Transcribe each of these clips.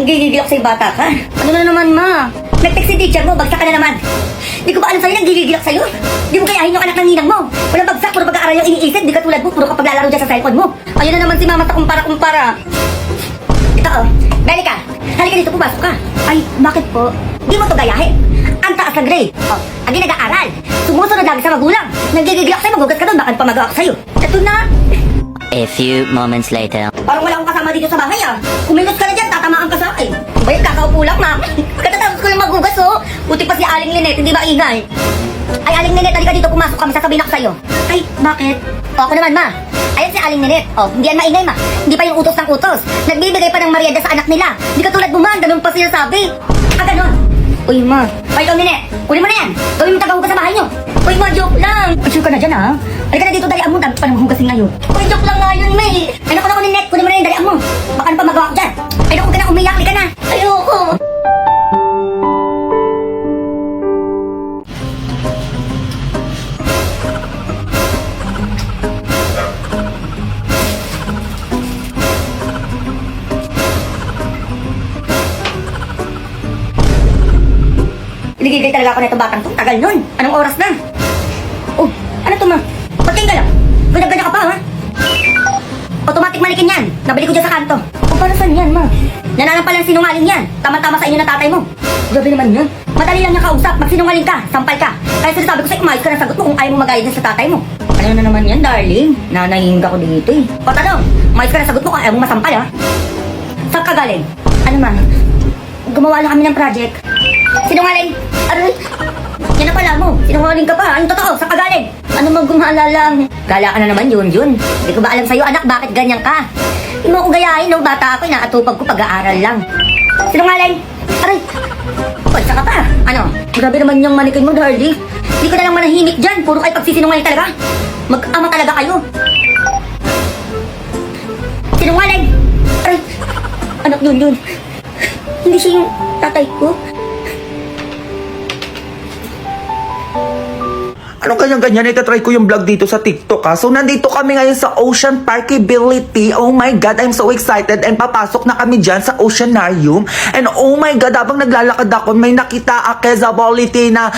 Nanggigigil ako sa'yo, bata ka. Ano na naman, ma? Nag-text si teacher mo, bagsak ka na naman. Di ko ba alam sa'yo, nanggigigil ako sa'yo? Di mo kayahin yung anak ng ninang mo. Walang bagsak, puro pag-aaral yung iniisip. Di ka tulad mo, puro kapag lalaro dyan sa cellphone mo. Ayun na naman si mama sa kumpara-kumpara. Ito oh, Belica, halika dito, pumasok ka. Ay, bakit po? Di mo to gayahin. Ang taas na grade. Oh, agi nag-aaral. Sumusunod lagi sa magulang. Nanggigigil ako sa'yo, magugas ka doon, baka pa magawa ako sa'yo. Ito na. A few moments later. Parang wala akong kasama dito sa bahay ah. Kumilos ka na dyan, tatamaan ka sa akin. Bayad, kakaupo lang, ma. Katatapos ko lang magugas, oh. Buti pa si Aling Linet, hindi maingay. Ay, Aling Linet, halika dito, pumasok kami, sasabihin ako sa'yo. Ay, bakit? O, ako naman, ma. Ayan si Aling Linet. O, hindi yan maingay, ma. Hindi pa yung utos ng utos. Nagbibigay pa ng merienda sa anak nila. Hindi ka tulad mo, ma. Ganun pa siya sabi. Ah, ganun. Uy, ma. Ay, ikaw, Linet. Kunin mo na yan. Gawin mo tagahugas sa bahay nyo. Uy, ma, joke lang. Sure ka na dyan, ha? Halika na dito, dalian mo. Dami pa nang hugasin ngayon. Uy, joke lang nga yun, May. Ay, naku, Linet. Kunin mo na yan, dalian mo. Baka ano pa magawa ko dyan. Ay, naku, ka na umiyak. Halika na. Ayoko. Nagigay talaga ako na itong batang to. Tagal nun. Anong oras na? Oh, ano to, ma? Pating ka lang. Ganyan-ganyan ka pa, ha? Automatic manikin yan. Nabili ko dyan sa kanto. O, para saan yan, ma? Nananampalang sinungaling yan. Tama-tama sa inyo ng tatay mo. Grabe naman yan. Madali lang niya kausap. Magsinungaling ka. Sampal ka. Kaya sinasabi ko sa'yo, umayos ka ng sagot mo kung ayaw mo magayad sa tatay mo. Ano na naman yan, darling? Nanahinga ko dito, eh. O, tanong. Umayos ka ng sagot mo kung ayaw mo masampal, ha? Saan ka galing? Ano, ma? Gumawa lang kami ng project. Sinungaling! Aray! Yan na pala mo. Sinungaling ka pa. Yung totoo, sa kagaling. Ano magumala lang? Gala ka na naman yun. Hindi ko ba alam sa'yo, anak, bakit ganyan ka? Hindi mo ko gayahin, no? Bata ako, inaatupag ko pag-aaral lang. Sinungaling! Aray! Pagsa ka pa. Ano? Grabe naman yung manikin mo, Dardy. Hindi ko na lang manahimik dyan. Puro kayo pagsisinungaling talaga. Mag-ama talaga kayo. Sinungaling! Aray! Anak, yun. Hindi siya yung tatay ko. Anong ganyan-ganyan? Itatry ko yung vlog dito sa TikTok, ha? So, nandito kami ngayon sa Ocean Parkability. Oh my God, I'm so excited. And papasok na kami dyan sa Oceanarium. And oh my God, habang naglalakad ako, may nakita accessibility na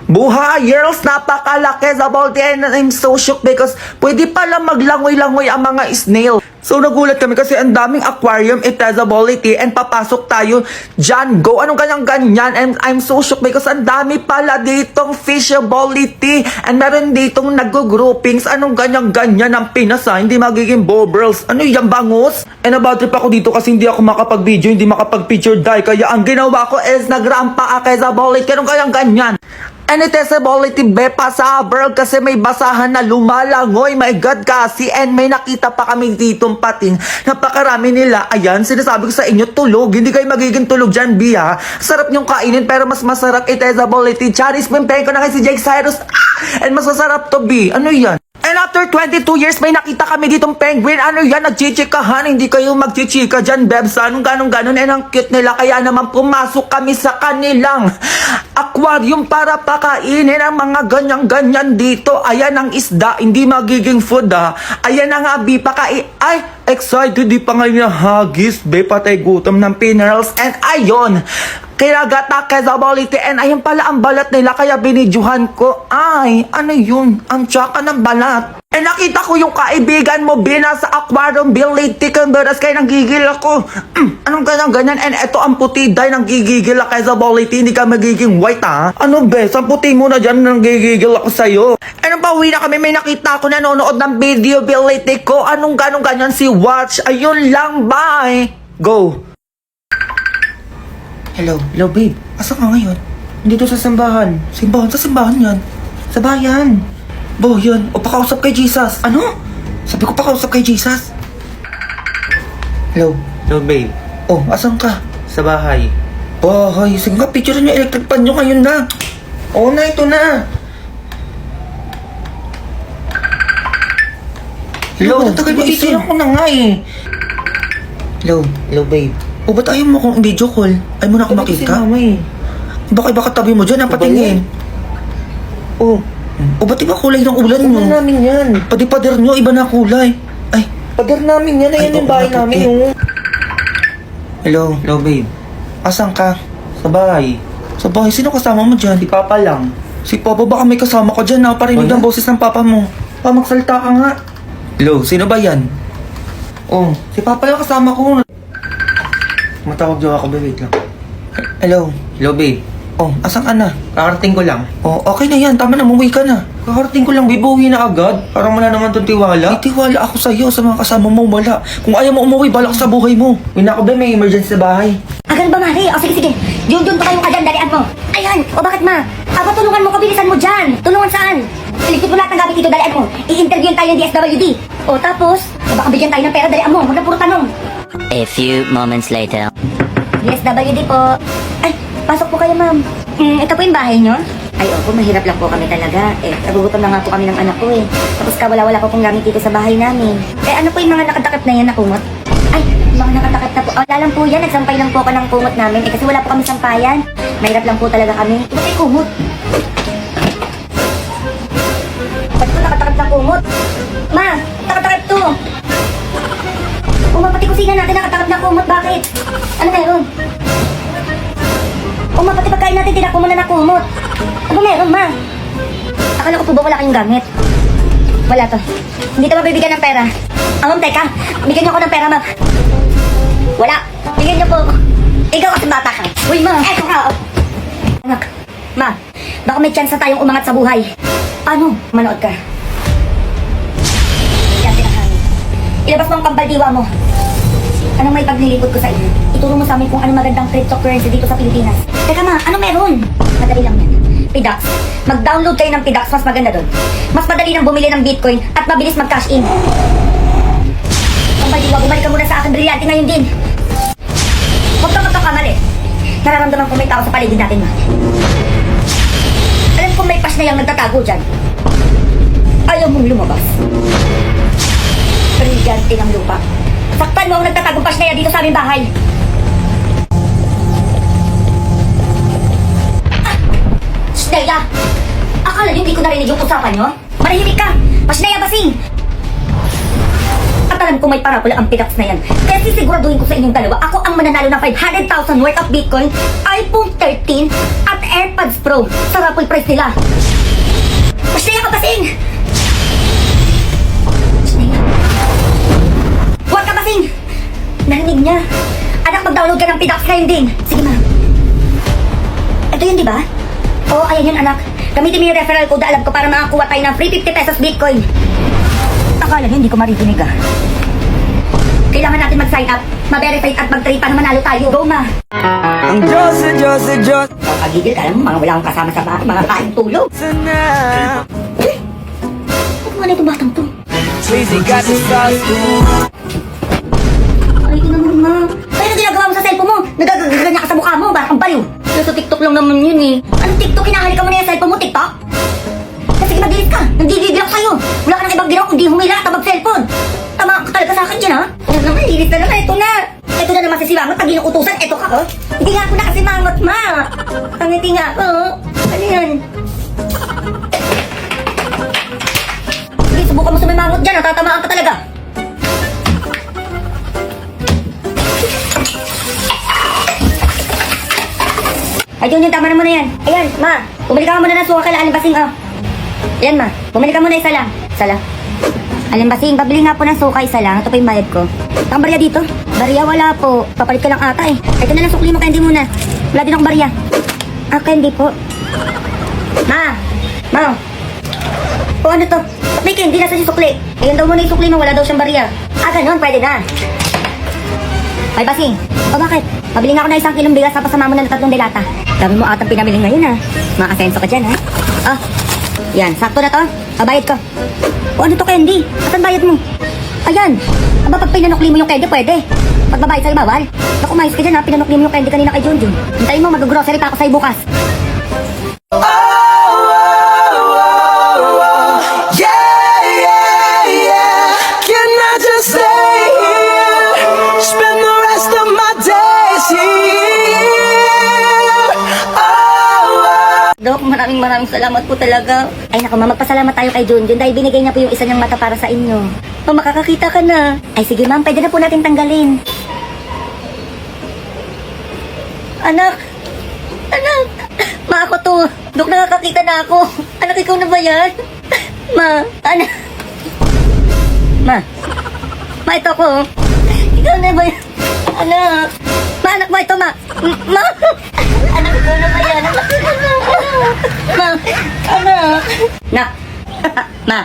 buhay, girls, napakalaki sa Balti. And I'm so shocked because pwede pala maglangoy-langoy ang mga snail. So, nagulat kami kasi ang daming aquarium, accessibility, and papasok tayo dyan. Go! Anong ganyan-ganyan? And I'm so shocked because ang dami pala ditong fishability. And meron ditong nag-groupings. Anong ganyan-ganyan ang Pinas, ha? Hindi magiging bobbles. Ano yung bangus? And about trip ako dito kasi hindi ako makapag-video, hindi makapag-picture dahil. Kaya ang ginawa ko is nagrampa accessibility. Anong ganyan-ganyan? And accessibility bepa sa bird kasi may basahan na lumalangoy. My God kasi. And may nakita pa kami ditong pating. Napakarami nila. Ayan, sinasabi ko sa inyo, tulog. Hindi kayo magiging tulog dyan, Bia. Sarap nyong kainin pero mas masarap accessibility. Charis, pimpeng ko na kay si Jake Cyrus. And mas masarap to, B. Ano yan? And after 22 years, may nakita kami ditong penguin. Ano yan? Nagchichikahan. Hindi kayo magchichika dyan, Bebs. Anong ganon. And ang cute nila. Kaya naman pumasok kami sa kanilang aquarium para pakainin ang mga ganyan-ganyan dito. Ayan ang isda. Hindi magiging food, ha. Ayan ang abi. Ay, excited. Di pa ngayon hagis. Be, patay gutom ng pinerals. And ayon. Kinagata accessibility. And ayun pala ang balat nila. Kaya binidyohan ko. Ay, ano yun? Ang tsaka ng balat. Eh, nakita ko yung kaibigan mo, Bina, sa aquarium building. Tikamberas kayo, nanggigil ako. Anong ganyan? And eto ang puti, dahil nanggigigil ako sa quality. Hindi ka magiging white, ha? Ano, bes? Ang puti mo na dyan, nanggigigil ako sa'yo. Ano pa, uwi na kami, may nakita ako nanonood ng video ability ko. Anong ganyan si Watch? Ayun lang, bye. Go. Hello, babe. Asa ka ngayon? Dito sa simbahan. Sa simbahan yan. Sa bayan. Bo, yun. O, pakausap kay Jesus. Ano? Sabi ko pakausap kay Jesus. Hello, babe. Oh, asan ka? Sa bahay. Bahay? Sige nga, picture niyo electric pan nyo ngayon na. Oo na, ito na. Hello, tatagal mo dito. Ako na nga eh. Hello, babe. O, ba't ayaw mo akong video call? Ayaw mo na ako makita? Baka tabi mo dyan, patingin. O, ba't iba kulay ng ulan mo? Pader namin yan. Pader nyo, iba na kulay. Ay, pader namin yan. Ayan yung bahay namin. Hello, babe. Asan ka? Sa bahay. Sa bahay? Sino kasama mo dyan? Si Papa lang. Si Papa, baka may kasama ka dyan. Naparinig ang boses ng Papa mo. Pa, magsalita ka nga. Hello, sino ba yan? Oh, si Papa lang kasama ko. Matawag daw ako, babe. Wait lang. Hello, babe. Oh, asan ka na? Kakarating ko lang. Oh, okay na yan. Tama na, umuwi ka na. Kakarating ko lang, babe. Uwi na agad. Parang wala naman itong tiwala. May tiwala ako sa'yo, sa mga kasama mo, wala. Kung ayaw mo umuwi, balak sa buhay mo. Uwi na ako, babe. May emergency sa bahay. Ganun ba, Mari? O sige. Junjun pa kayong kadan, dalian mo. Ayan, o bakit ma? Aba, tulungan mo, kabilisan mo dyan. Tulungan saan? Iligpit mo lahat ng gamit dito, dalian mo. I-interviewin tayo ng DSWD. O tapos, baka bigyan tayo ng pera, dalian mo. Huwag na puro tanong. A few moments later. DSWD po. Ay, pasok po kayo, ma'am. Ito po yung bahay nyo? Ay, opo, mahirap lang po kami talaga. Nagugutom na nga po kami ng anak ko Tapos wala po pong gamit dito sa bahay namin. Ano po yung mga nakatakip na yan na kumot? Ay, mga nakatakip na po. Wala lang po yan, nagsampay lang po ako ng kumot namin. Kasi wala po kami sampayan. Mahirap lang po talaga kami. Ito po yung kumot. Ba't po nakatakip ng kumot? Ma, nakatakip to. Pati kusina natin nakatakip ng kumot. Bakit? Ano meron? Pati pagkain natin, tinako mo na ng kumot. Ano meron, ma? Akala ko po ba wala kayong gamit? Wala to. Hindi to mabibigyan ng pera. Ma'am, teka. Bigyan niyo ako ng pera, ma'am. Wala. Bigyan niyo po. Ikaw kasi bata ka. Uy, ma. Eto ka. Anak. Ma, baka may chance na tayong umangat sa buhay. Paano? Manood ka. Yan, tinakain. Ilabas mo ang pambaldiwa mo. Anong may paglilipot ko sa inyo? Ituro mo sa amin kung ano magandang cryptocurrency dito sa Pilipinas. Teka ma, ano meron? Madali lang yan. PDAX. Mag-download kayo ng PDAX, mas maganda doon. Mas madali nang bumili ng Bitcoin at mabilis mag-cash in. Pambaldiwa, bumalik ka muna sa akin. Brilyante ngayon din. Huwag kang magkakamali. Nararamdaman ko may tao sa paligid natin, ma. Alam kong may pas na yung nagtatago dyan. Ayaw mong lumabas. Brilyante ng lupa. Saktan mo ang nagtatagong pas na yan dito sa aming bahay. Shneya! Akala niyo hindi ko narinig yung usapan niyo? Manahimik ka! Shneya basing! At alam ko may parapula ang PDAX na yan. Kaya sisiguraduhin ko sa inyong dalawa, ako ang mananalo ng 500,000 worth of Bitcoin, iPhone 13, at AirPods Pro sa raffle price nila. Shneya ka basing! Shneya! Huwag ka basing! Narinig niya. Anak, mag-download ka ng PDAX ngayon din. Sige, ma. Ito yun, di ba? Oo, ayan yun, anak. Gamitin mo yung referral code, alam ko, para makakuha tayo ng free 50 pesos Bitcoin. Akala niyo, hindi ko maririnig, ah. Kailangan natin mag-sign up, ma-verify at mag-trade para manalo tayo. Go, ma. Ang Diyos. Pagigil ka, alam mo, mga wala akong kasama sa bahay, mga kain tulog. Sana. Eh, ano nga na itong batang to? Sleazy got the sauce. Ay, ito naman, ma. Kaya na ginagawa mo sa cellphone mo? Nagagaganyan ka sa mukha mo, parang baliw. Sa TikTok lang naman yun eh. Anong TikTok? Hinahalik ka mo na yung cellphone mo, TikTok? Kasi mag-delete ka. Nagdi-delete ako sa'yo. Wala ka nang ibang ginawa kundi humila at mag-cellphone. Tama ka talaga sa akin dyan, ha? Ano naman, lilit na naman. Ito na. Ito na naman si Simangot. Pag inuutusan, ito ka, oh. Hindi nga ako na kasi mangot, ma. Ang ngiti nga ako, oh. Ano yan? Sige, subukan mo sumimangot dyan, ha? Tatamaan ka talaga. Ay, Junior, tama na muna yan. Ayan, ma. Bumili ka muna ng suka kala Alimbasing, oh. Ayan, ma. Bumili ka muna isa lang. Isa lang. Alimbasing, babili nga po ng suka isa lang. Ito pa yung bayad ko. Ang barya dito? Barya, wala po. Papalit ka lang ata eh. Ito na lang sukli mo, candy muna. Wala din akong barya. Ah, candy po. Ma. Ma. O ano to? Ba't may candy nasa yung sukli? Ayun daw muna yung sukli mo, wala daw siyang barya. Ah, ganun, pwede na. Ay, Basing. O bakit? Pabili nga ako na 1 kilong bigas tapos sama mo na ng 3 delata. Dami mo atang pinamili ngayon, ha? Makasenso ka dyan, ha? Ah, yan. Sakto na to. Bayad ko. O ano to, candy? Asan bayad mo? Ayan. Aba, pag pinanukli mo yung candy, pwede. Pag babayad sa'yo, bawal. Naku, mais ka dyan, ha? Pinanukli mo yung candy kanina kay Junjun. Hintayin mo, mag-grocery pa ako sa'yo bukas. Can I just stay here? Spend the rest of my days here. Dok, maraming salamat po talaga. Ay naku, ma, magpasalamat tayo kay Junjun dahil binigay niya po yung isa niyang mata para sa inyo. O, makakakita ka na. Ay sige ma'am, pwede na po natin tanggalin. Anak! Anak! Ma, ako to. Dok, nakakakita na ako. Anak, ikaw na ba yan? Ma, anak. Ma. Ma, ito ako. Ikaw na ba yan? Anak. Ma, anak mo ito, ma. Ma. Anak, ikaw na ba yan? Anak, ma. Anak. Nak. Ma.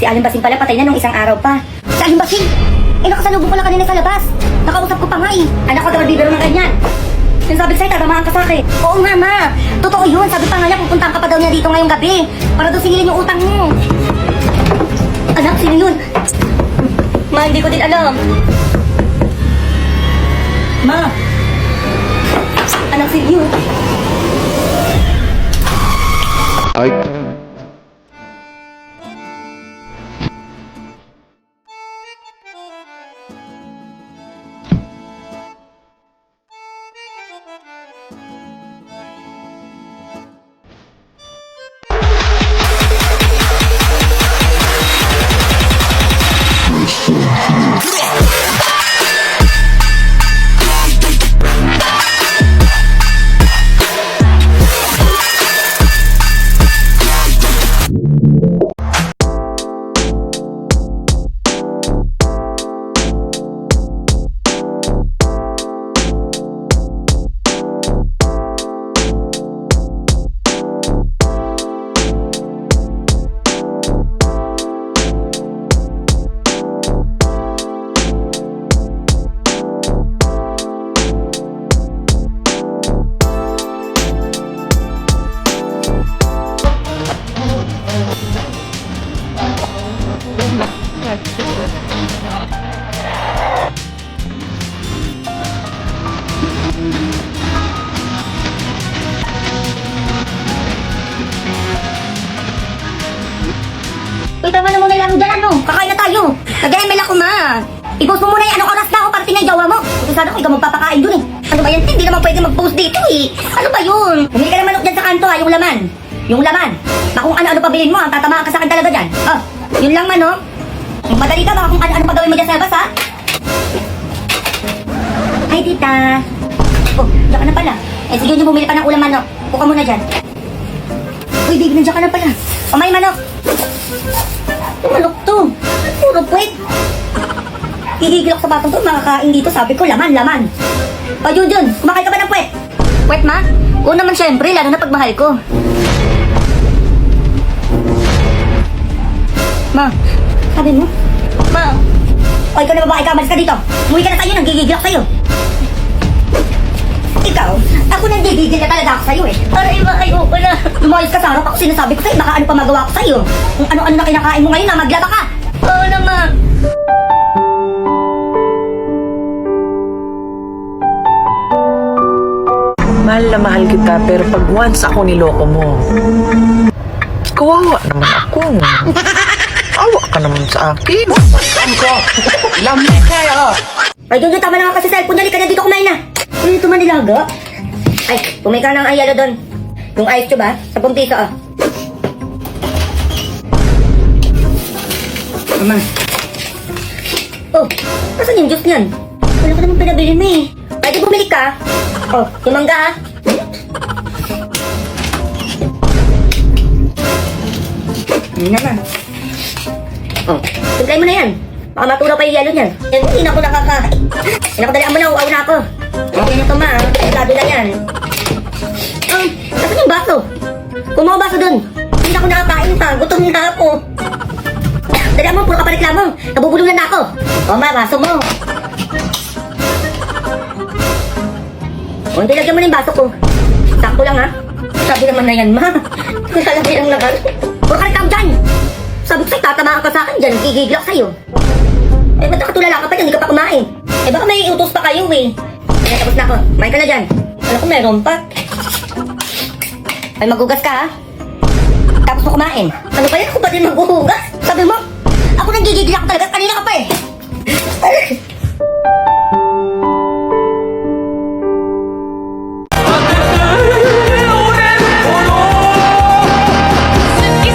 Si Aling Basing pala patay na nung isang araw pa. Si Aling Basing! Eh, nakasalubong ko lang kanina sa labas. Nakausap ko pa nga eh. Anak ko daw bibiro ng ganyan. Yung sabi ko sa'yo, tatamaan ka sa akin. Oo nga, ma. Totoo yun. Sabi pa nga niya, pupuntahan ka pa daw niya dito ngayong gabi. Para daw singilin yung utang mo. Anak, sino yun? Ma, hindi ko din alam. Ma. Anak, sino yun? Ay, Uy, tama na muna lang dyan, ano? Kakain na tayo. Nag-ML ako, ma. I-post mo muna yung anong oras na ako para tingnan jowa mo. Kasi sana ko ikaw magpapakain dun eh. Ano ba yan? Hindi naman pwede mag-post dito eh. Ano ba yun? Bumili ka ng manok dyan sa kanto ha, yung laman. Yung laman. Na kung ano-ano pa bilhin mo, ang tatamaan ka sa akin talaga dyan. Oh, yun lang manok. Madali ka baka kung ano-ano pa gawin mo dyan sa labas ha. Hi, tita. Oh, dyan ka na pala. Eh, sige nyo bumili pa ng ulam manok. Buka muna dyan. Uy, baby, nandiyan ka na pala. O, may manok. Manok to. Puro puwet. Hihigil ako sa batang to. Makakain dito. Sabi ko, laman, laman. O, Junjun, kumakain ka ba ng puwet? Puwet, ma? Oo naman, syempre. Lalo na pagmahal ko. Ma, sabi mo? Ma. O, ikaw na babae ka. Malis ka dito. Umuwi ka na sa'yo. Nagigigil ako sa'yo. Ikaw, ako nagigigil na talaga ako sa'yo eh. Aray, ayoko na. Lumayos ka sa harap ako, sinasabi ko sa'yo, baka ano pa magawa ko sa'yo. Kung ano-ano na kinakain mo ngayon na maglaba ka. Oo naman. Mahal na mahal kita, pero pag once ako niloko mo, kawawa naman ako. Awa ka naman sa akin. Ay, Junjun, tama na nga kasi cellphone. Dali ka na dito, kumain na. Ano ito manilaga? Ay, pumay ka ng ayalo doon. Yung ice cube ha, 10 piso ah. Mama. Oh, nasan yung juice niyan? Wala ka naman pinabili mo eh. Pwede bumili ka? Oh, yung mangga ha. Ano naman? Oh, tigay mo na yan. Baka matulaw pa yung yelo niyan. Yan, hindi na ako nakakain. Pinakadalaan mo na, uaw na ako. Okay na to ma, sigurado na yan. Nasaan yung baso? Kumuha baso dun. Hindi na ako nakakain pa, gutom na ako. Dali mo, puro ka pa reklamo. Nabubulungan na ako. O ma, baso mo. O, hindi lagyan mo na yung baso ko. Sakto lang ha. Sabi naman na yan ma. Sabi lang naman. Puro ka reklamo dyan. Sabi ko sa'yo, tatamaan ka sa akin dyan. Gigigil ako sa'yo. Eh, ba't nakatulala ka pa dyan? Hindi ka pa kumain. Eh, baka may utos pa kayo eh. Eh, tapos na ako. Kumain ka na dyan. Alam ko, meron pa. Ay, maghugas ka ha. Tapos mo kumain. Ano pa yan? Ako pa din maghuhugas. Sabi mo,